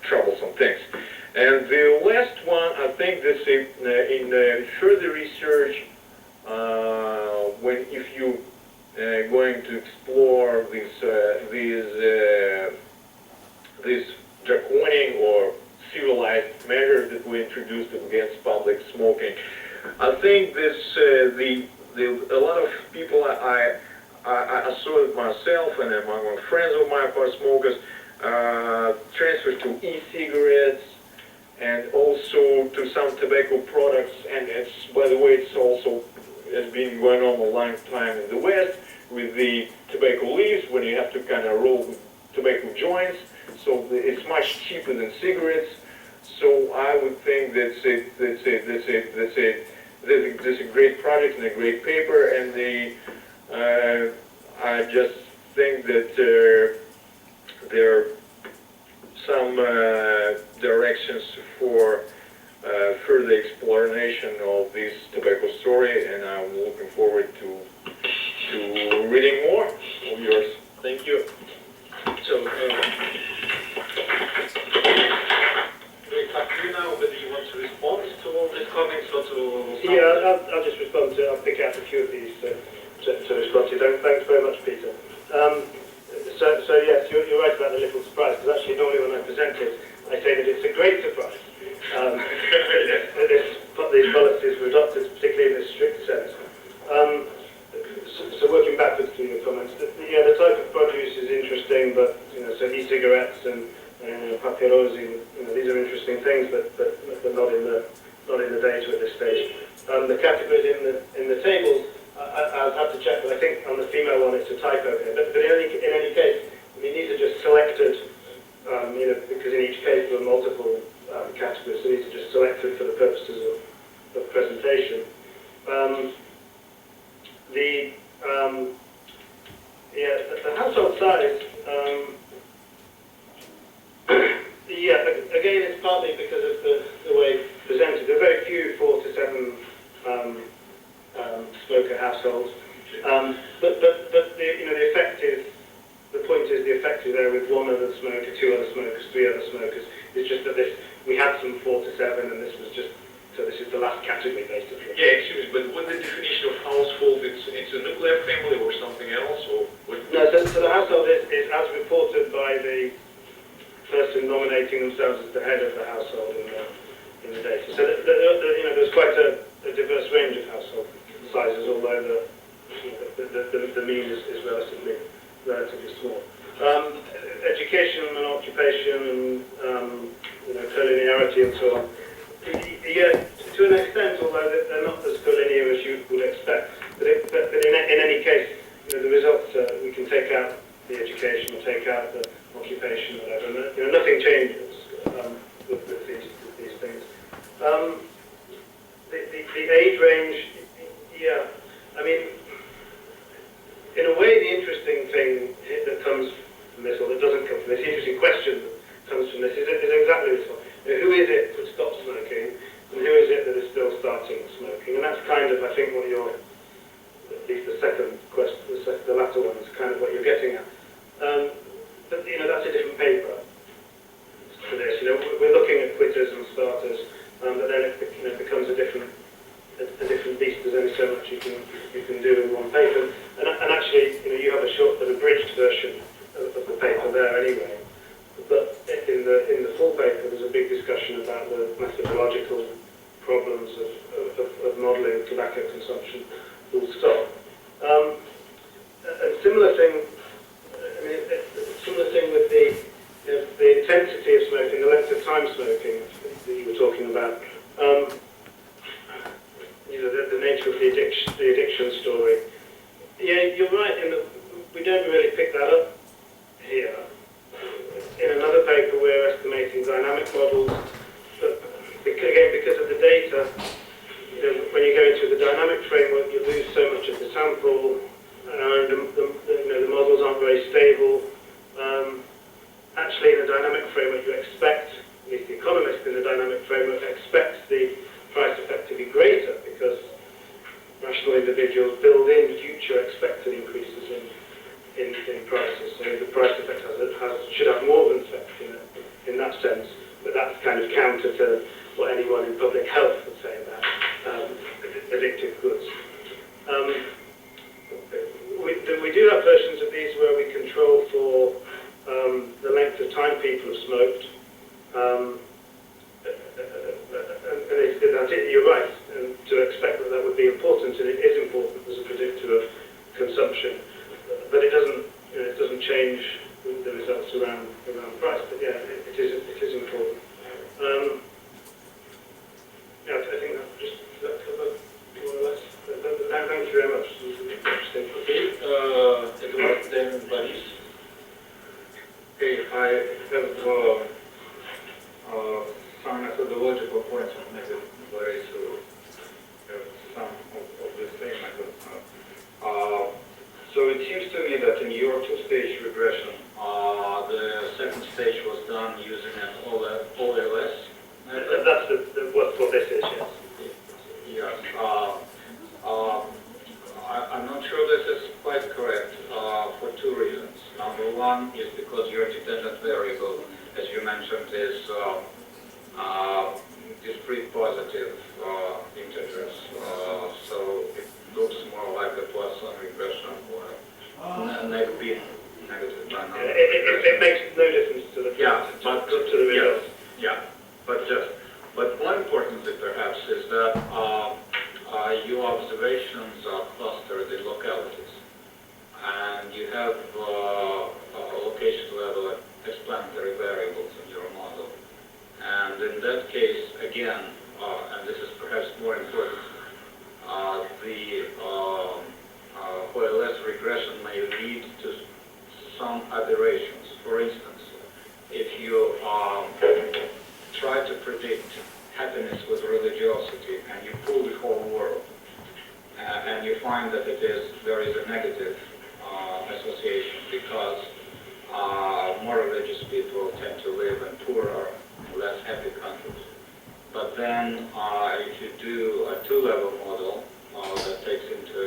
troublesome things. And the last one, I think that's in further research. If you going to explore these draconian or civilized measures that we introduced against public smoking, I think this a lot of people I saw it myself and among friends of mine who are smokers transfer to e-cigarettes and also to some tobacco products, and it's, by the way, it's also has been going on a long time in the West with the tobacco leaves, when you have to kind of roll tobacco joints, so it's much cheaper than cigarettes. So I would think that's a great project and a great paper, and I just think that there are some directions for further exploration of this tobacco story, and I'm looking forward to reading more of yours. Thank you. So, you know whether you want to respond to all these comments or to... Yeah, I'll just respond to, I'll pick out a few of these to respond to. Thanks very much, Peter. So yes, you're right about the little surprise, because actually normally when I present it, I say that it's a great surprise. That these policies were adopted, particularly in this strict sense. So working backwards through your comments, the type of produce is interesting, but so e-cigarettes and papyrosi, these are interesting things, but not in the data at this stage. The categories in the tables, I'll have to check, but I think on the female one it's a typo here. But in any case, these are just selected, because in each case there are multiple categories, so these are just selected for the purposes of presentation. smoker households. But the effect is, the point is the effect is there with one other smoker, two other smokers, three other smokers. It's just that we had some 4 to 7, and this was just, so this is the last category basically. Yeah, excuse me, but what the definition of household? It's a nuclear family or something else, or what? No, so the household is as reported by the person nominating themselves as the head of the household in the data. So there's quite a diverse range of household sizes, although the mean is relatively small. Education and occupation and co-linearity and so on. Yeah, to an extent, although they're not as co-linear as you would expect. But in any case, the results we can take out the education or take out the occupation, or whatever. Nothing changes with these things. The age range, yeah. I mean, in a way, the interesting thing that comes from this, or that doesn't come from this, the interesting question that comes from this is exactly this one. Who is it that stopped smoking, and who is it that is still starting smoking? And that's kind of, I think, what you're, at least the second question, the latter one is kind of what you're getting at. But that's a different paper for this. We're looking at quitters and starters, but then it becomes a different beast. There's only so much you can do in one paper. And actually, you have a short, abridged version of the paper there anyway. But in the full paper, there's a big discussion about the methodological problems of modelling tobacco consumption full stop. A similar thing. Similar thing with the intensity of smoking, the length of time smoking that you were talking about. The nature of the addiction story. Yeah, you're right in that we don't really pick that up here. In another paper, we're estimating dynamic models, but again, because of the data, when you go into the dynamic framework, you lose so much of the sample, and the models aren't very stable. Actually, in the dynamic framework, you expect, at least the economists in the dynamic framework expect the price effect to be greater, because rational individuals build in future expected increases in prices. So the price effect should have more of an effect in that sense, but that's kind of counter to what anyone in public health would say about addictive goods. We do have versions of these where we control for the length of time people have smoked. You're right, and to expect that would be important, and it is important as a predictor of consumption. But it doesn't change the results around price. But yeah, it is important. Yeah, I think that covered more or less. Thank you very much. This is interesting. Okay, Edward, then Boris. Okay, I have some methodological points of negative Boris who have some of the same method. So it seems to me that in your two-stage regression, The second stage was done using an OLS. That's what this is, yes. Yes. I'm not sure this is quite correct for two reasons. Number one is because your dependent variable, as you mentioned, is discrete positive integers. So it looks more like a Poisson regression or a negative binary regression. It makes no difference to the to the results. But more importantly, perhaps, is that your observations are clustered in localities, and you have location-level explanatory variables in your model. And in that case, again, and this is perhaps more important, the OLS regression may lead to some aberrations. For instance, if you try to predict happiness with religiosity and you pull the whole world, and you find that there is a negative association because more religious people tend to live in poorer, less happy countries. But then if you do a two-level model that takes into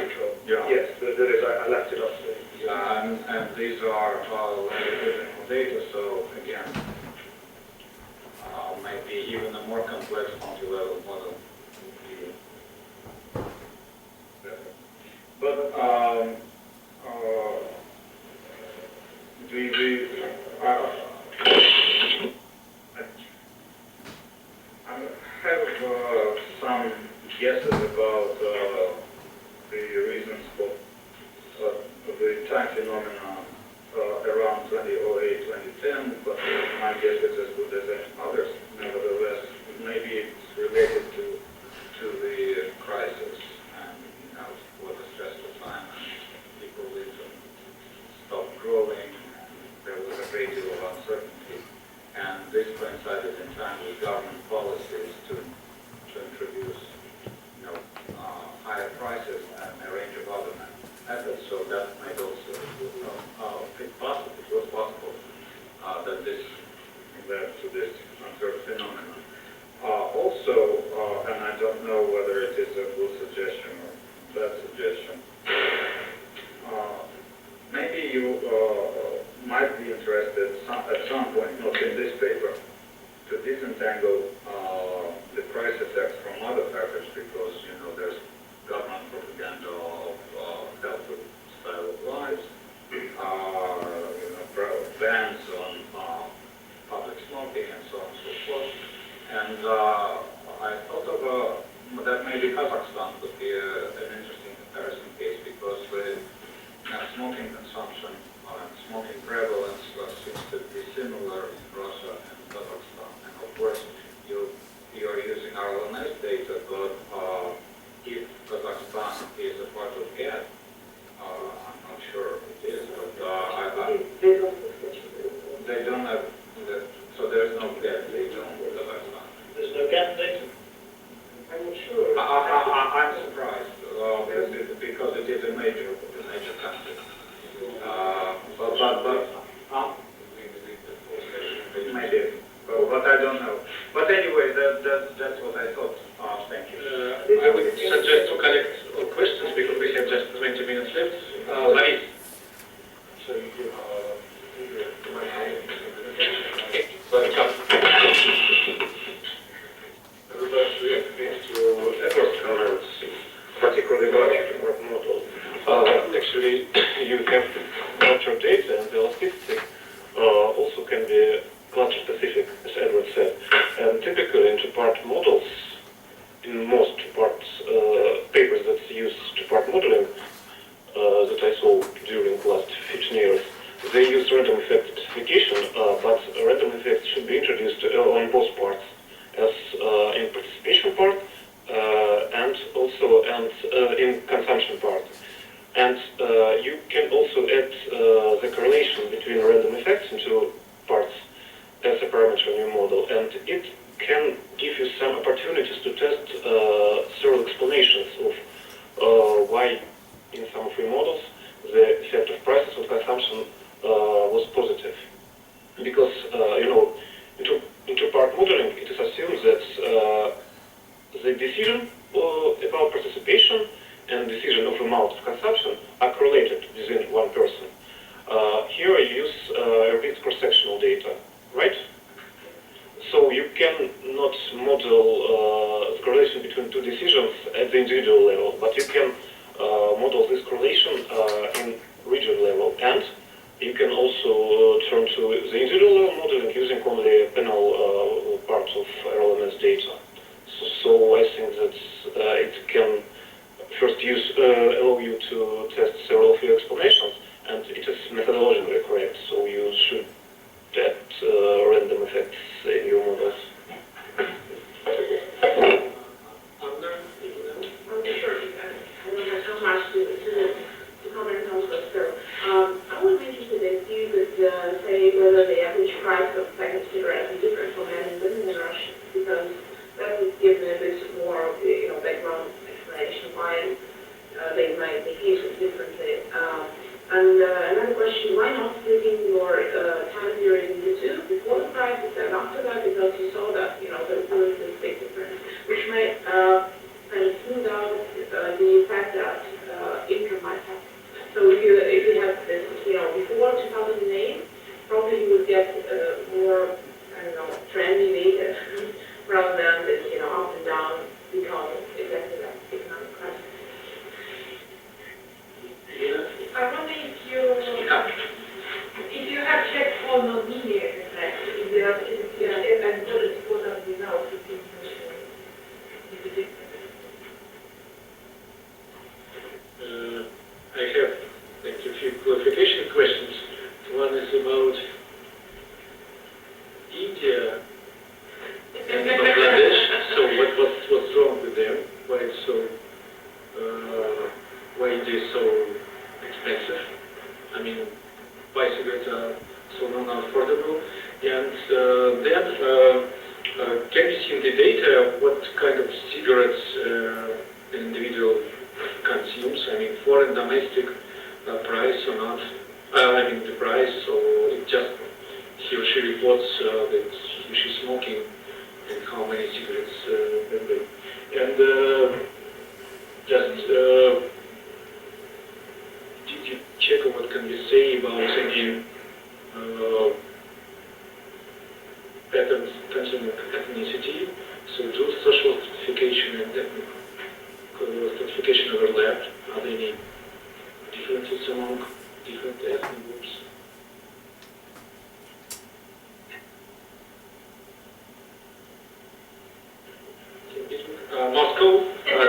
control. Yeah. Yes, that is, I left it off. And these are longitudinal data, so again, maybe even a more complex multi-level model would be better. But I have some guesses about the reasons for the time phenomenon around 2008, 2010, but my guess is as good as any others. Nevertheless, maybe it's related to the crisis and, you know, what a stressful time, and people even stopped growing, and there was a great deal of uncertainty, and this coincided in time with government policies to introduce, you know, higher prices and a range of other methods, so that might also, it was possible that this led to this uncertain phenomenon. Also, and I don't know whether it is a good suggestion or bad suggestion, maybe you might be interested at some point, not in this paper, to disentangle the price effects from other factors, because, you know, there's government propaganda of healthy style of lives, you know, bans on public smoking and so on and so forth. And I thought of that maybe Kazakhstan could be an interesting comparison case, because the smoking consumption and smoking prevalence seems to be similar in Russia and Kazakhstan. And of course, you are using our LNS data, but if Kazakhstan is a part of GATT, I'm not sure it is, but they don't have, so there's no GATT data on Kazakhstan. There's no gap data. I'm not sure. I'm surprised, because it is a major country. Maybe, but I don't know. But anyway, that's what I thought. Thank you. I would suggest to collect all questions because we have just 20 minutes left. Marie. So you give Welcome. I would like to react to Edward's comments, particularly about the model. Actually, you have cluster data, and the elasticity also can be cluster specific, as Edward said. And typically, in two-part models, in most two-part papers that use two-part modeling that I saw during the last 15 years, they use random effect specification, but random effects should be introduced on both parts, as in participation part and also in consumption part. And you can also add the correlation between random effects into parts as a parameter in your model, and it can give you some opportunities to test several explanations of why in some of your models the effect of prices on consumption was positive. Because, you know, in two-part modeling, it is assumed that the decision about participation and decision of amount of consumption are correlated within one person. Here I use repeat cross-sectional data, right? So you can not model the correlation between two decisions at the individual level, but you can model this correlation in region level, and you can also turn to the individual level modeling using only panel parts of RLMS data. So I think that it can first allow you to test several of your explanations, and it is methodologically correct, so you should add random effects in your models. Sure. I don't have so much to comment on this. So, I was interested if you could say whether the average price of packet cigarettes is different for men and women in Russia, because that would give me a bit more of the background explanation why they might behave differently. And another question, why not splitting your time period into two, before the crisis and after that, because you saw that, there was this big difference, which might kind of smooth out the fact that why it is so expensive. I mean, why cigarettes are so non-affordable. And then, can you see in the data what kind of cigarettes an individual consumes? I mean, foreign domestic price or not? I mean, the price, or it just he or she reports that she's smoking and how many cigarettes per day. And just did you check what can you say about any patterns concerning ethnicity? So do social stratification and ethnic stratification overlap? Are there any differences among different ethnic groups? Moscow,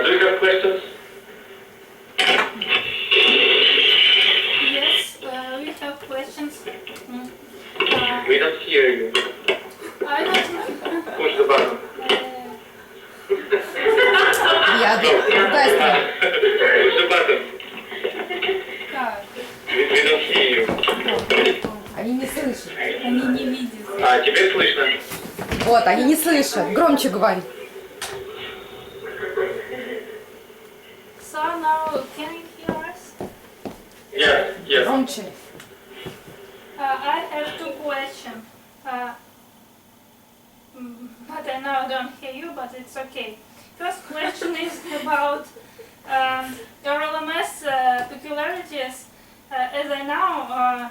do you have questions? Yes, we have questions. We don't hear you. I don't know. Push the button. Другая сторона. Push the button. Как? We don't hear you. Они не слышат. Они не видят. А, теперь слышно. Вот, они не слышат. Громче говори. So now, can you hear us? Yes, yes. Громче. I have two questions. But I now don't hear you, but it's okay. First question is about RLMS peculiarities. As I know,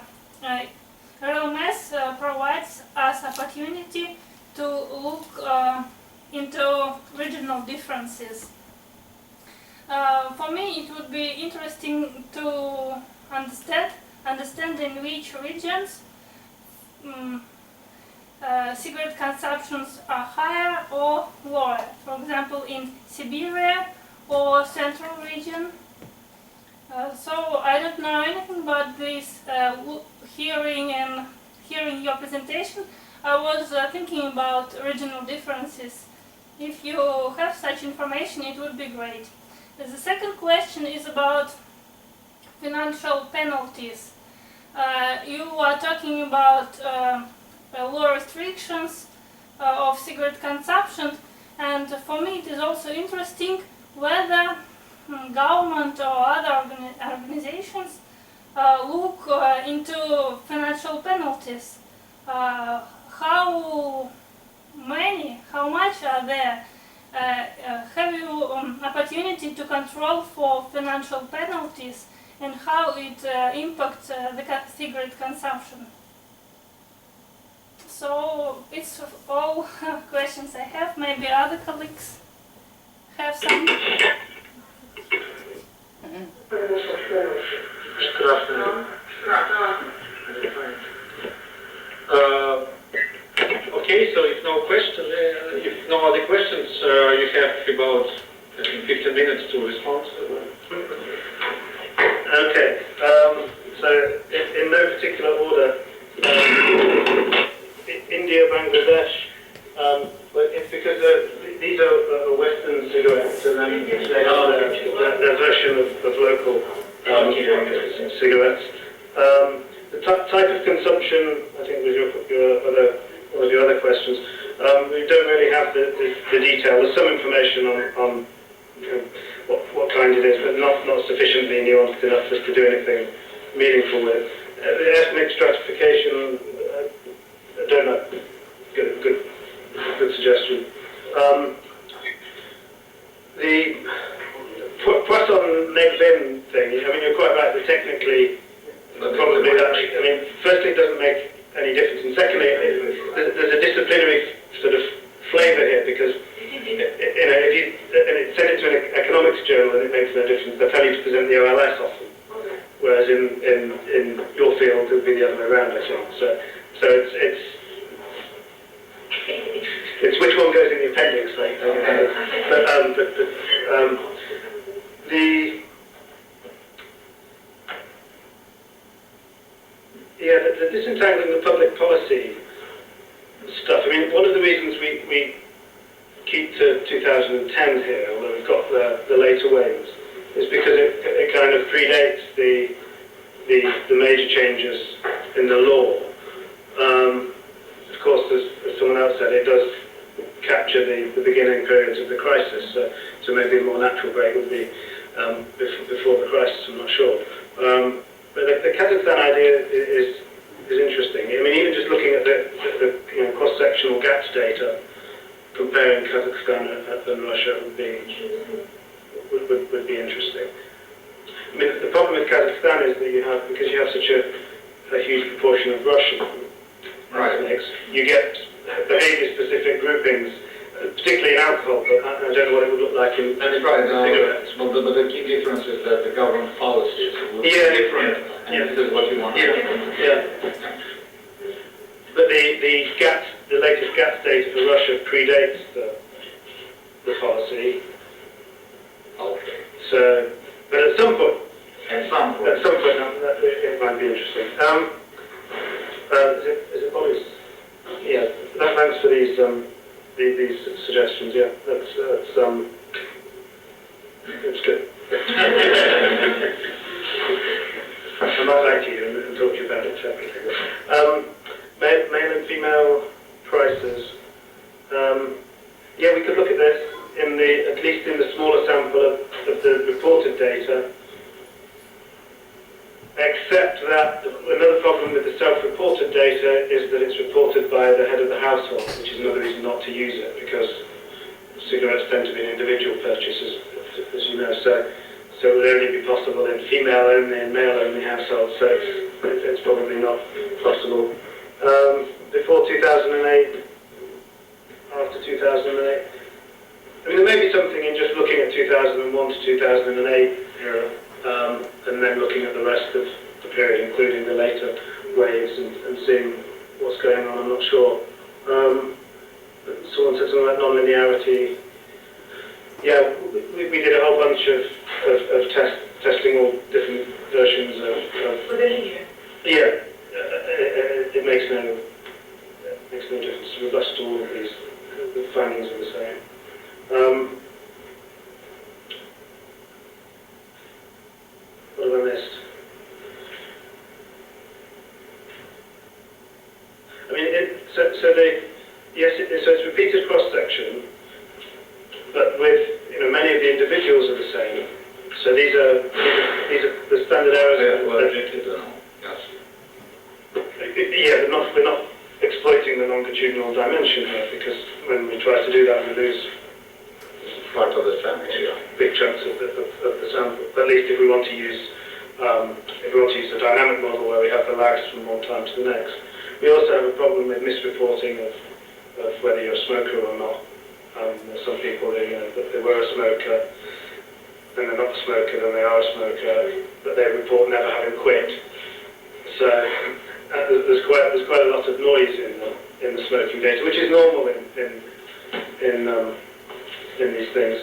RLMS provides us opportunity to look into regional differences. For me, it would be interesting to understand in which regions cigarette consumptions are higher or lower. For example, in Siberia or Central region. So I don't know anything about this. Hearing your presentation, I was thinking about regional differences. If you have such information, it would be great. The second question is about financial penalties. You are talking about law restrictions of cigarette consumption, and for me it is also interesting whether government or other organizations look into financial penalties. How much are there? Have you opportunity to control for financial penalties and how it impacts the cigarette consumption? So it's all questions I have. Maybe other colleagues have some. Okay, so if no question, if no other questions, you have about I think 15 minutes to respond. Okay, so in no particular order, India, Bangladesh, but it's because these are Western cigarettes, and then they are their version of local cigarettes. The type of consumption, I think, was one of your other questions. We don't really have the detail. There's some information on what kind it is, but not sufficiently nuanced enough for us to do anything meaningful with. The ethnic stratification, I don't know. Good suggestion. The Poisson-Neglin thing, I mean, you're quite right that technically, probably that, I mean, firstly, it doesn't make any difference, and secondly, there's a disciplinary sort of flavour here, because, if you send it to an economics journal, and it makes no difference, they'll tell you to present the OLS often, whereas in your field, it would be the other way around, I think. So it's which one goes in the appendix, right? The disentangling the public policy stuff. I mean, one of the reasons we keep to 2010 here, although we've got the later waves, is because it kind of predates the major changes in the law. Of course, as someone else said, it does capture the beginning periods of the crisis, so maybe a more natural break would be before the crisis, I'm not sure. But the Kazakhstan idea is interesting. I mean, even just looking at the cross-sectional gaps data, comparing Kazakhstan and Russia would be interesting. I mean, the problem with Kazakhstan is that because you have such a huge proportion of Russian ethnics, you get behaviour-specific groupings, particularly in alcohol, but I don't know what it would look like in cigarettes. But the key difference is that the government policies will be Yeah, different, and this is what you want. Yeah. But the latest GATS data for Russia predates the policy. Okay. So, but at some point, At some point. it might be interesting. Is it Boris? Yeah. Thanks for these suggestions. Yeah, that's good. I might like you and talk to you about it separately. Male and female prices. Yeah, we could look at this at least in the smaller sample of the reported data. Except that another problem with the self-reported data is that it's reported by the head of the household, which is another reason not to use it, because cigarettes tend to be an individual purchase, as you know. So it would only be possible in female-only and male-only households. So it's probably not possible. Before 2008, after 2008. I mean, there may be something in just looking at 2001 to 2008 era. And then looking at the rest of the period, including the later waves, and seeing what's going on. I'm not sure. Someone said something about non-linearity. Yeah, we did a whole bunch of testing all different versions of Within a year. yeah, it makes no difference. It's robust to all of these. The findings are the same. What have I missed? I mean, so it's repeated cross-section, but with many of the individuals are the same. So these are the standard errors. Yes. Yeah, we're not exploiting the longitudinal dimension here, because when we try to do that, we lose Part of the sample, yeah. big chunks of the sample. At least if we want to use a dynamic model where we have the lags from one time to the next. We also have a problem with misreporting of whether you're a smoker or not. There's some people that they were a smoker, then they're not a smoker, then they are a smoker, but they report never having quit. So there's quite a lot of noise in the smoking data, which is normal in these things.